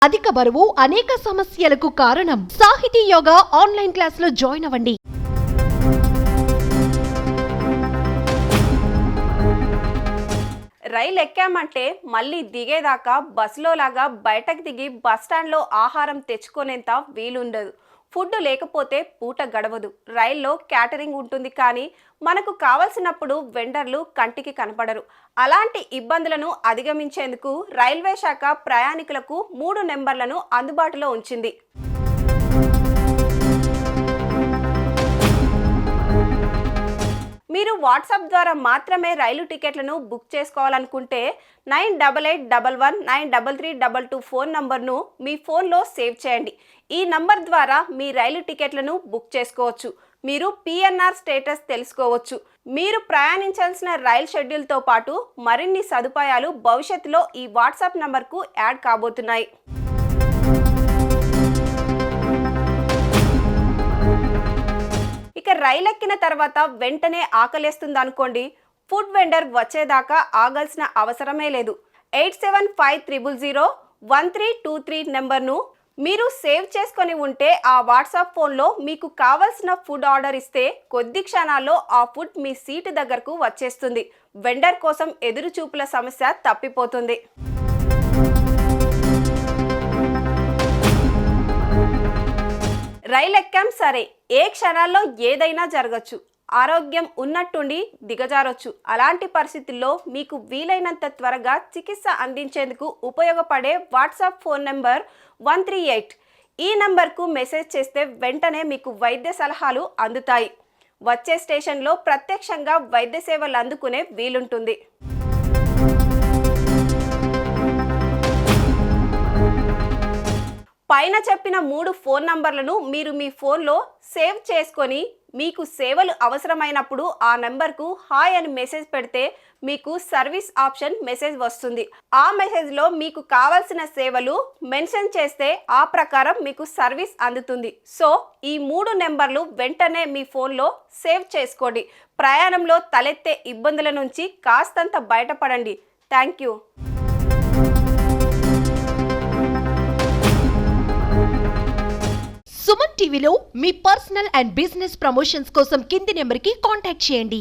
అధిక బరువు అనేక సమస్యలకు కారణం. సాహితీ యోగా ఆన్లైన్ క్లాసులో జాయిన్ అవ్వండి. రైలు ఎక్కామంటే మళ్ళీ దిగేదాకా బస్సులో లాగా బయటకు దిగి బస్టాండ్లో ఆహారం తెచ్చుకునేంత వీలుండదు. ఫుడ్ లేకపోతే పూట గడవదు. రైల్లో క్యాటరింగ్ ఉంటుంది, కానీ మనకు కావలసినప్పుడు వెండర్లు కంటికి కనపడరు. అలాంటి ఇబ్బందులను అధిగమించేందుకు రైల్వే శాఖ ప్రయాణికులకు 3 నెంబర్లను అందుబాటులో ఉంచింది. మీరు వాట్సాప్ ద్వారా మాత్రమే రైలు టికెట్లను బుక్ చేసుకోవాలనుకుంటే 9881193322 ఫోన్ నంబర్ను మీ ఫోన్లో సేవ్ చేయండి. ఈ నంబర్ ద్వారా మీ రైలు టికెట్లను బుక్ చేసుకోవచ్చు. మీరు పిఎన్ఆర్ స్టేటస్ తెలుసుకోవచ్చు. మీరు ప్రయాణించాల్సిన రైలు షెడ్యూల్తో పాటు మరిన్ని సదుపాయాలు భవిష్యత్తులో ఈ వాట్సాప్ నంబర్కు యాడ్ కాబోతున్నాయి. ఇక రైలు ఎక్కిన తర్వాత వెంటనే ఆకలేస్తుంది అనుకోండి, ఫుడ్ వెండర్ వచ్చేదాకా ఆగాల్సిన అవసరమే లేదు. 8753001323 నెంబర్ను మీరు సేవ్ చేసుకొని ఉంటే ఆ వాట్సాప్ ఫోన్లో మీకు కావలసిన ఫుడ్ ఆర్డర్ ఇస్తే కొద్ది క్షణాల్లో ఆ ఫుడ్ మీ సీటు దగ్గరకు వచ్చేస్తుంది. వెండర్ కోసం ఎదురుచూపుల సమస్య తప్పిపోతుంది. రైలు ఎక్కాం సరే, ఏ క్షణాల్లో ఏదైనా జరగచ్చు. ఆరోగ్యం ఉన్నట్టుండి దిగజారొచ్చు. అలాంటి పరిస్థితుల్లో మీకు వీలైనంత త్వరగా చికిత్స అందించేందుకు ఉపయోగపడే వాట్సాప్ ఫోన్ నెంబర్ 138. ఈ నెంబర్కు మెసేజ్ చేస్తే వెంటనే మీకు వైద్య సలహాలు అందుతాయి. వచ్చే స్టేషన్లో ప్రత్యక్షంగా వైద్య సేవలు అందుకునే వీలుంటుంది. పైన చెప్పిన 3 ఫోన్ నంబర్లను మీరు మీ ఫోన్లో సేవ్ చేసుకొని మీకు సేవలు అవసరమైనప్పుడు ఆ నెంబర్కు హాయ్ అని మెసేజ్ పెడితే మీకు సర్వీస్ ఆప్షన్ మెసేజ్ వస్తుంది. ఆ మెసేజ్లో మీకు కావాల్సిన సేవలు మెన్షన్ చేస్తే ఆ ప్రకారం మీకు సర్వీస్ అందుతుంది. సో ఈ 3 నెంబర్లు వెంటనే మీ ఫోన్లో సేవ్ చేసుకోండి. ప్రయాణంలో తలెత్తే ఇబ్బందుల నుంచి కాస్తంత బయటపడండి. Thank you. సుమన్ టీవీలో మీ పర్సనల్ అండ్ బిజినెస్ ప్రమోషన్స్ కోసం కింది నెంబర్కి కాంటాక్ట్ చేయండి.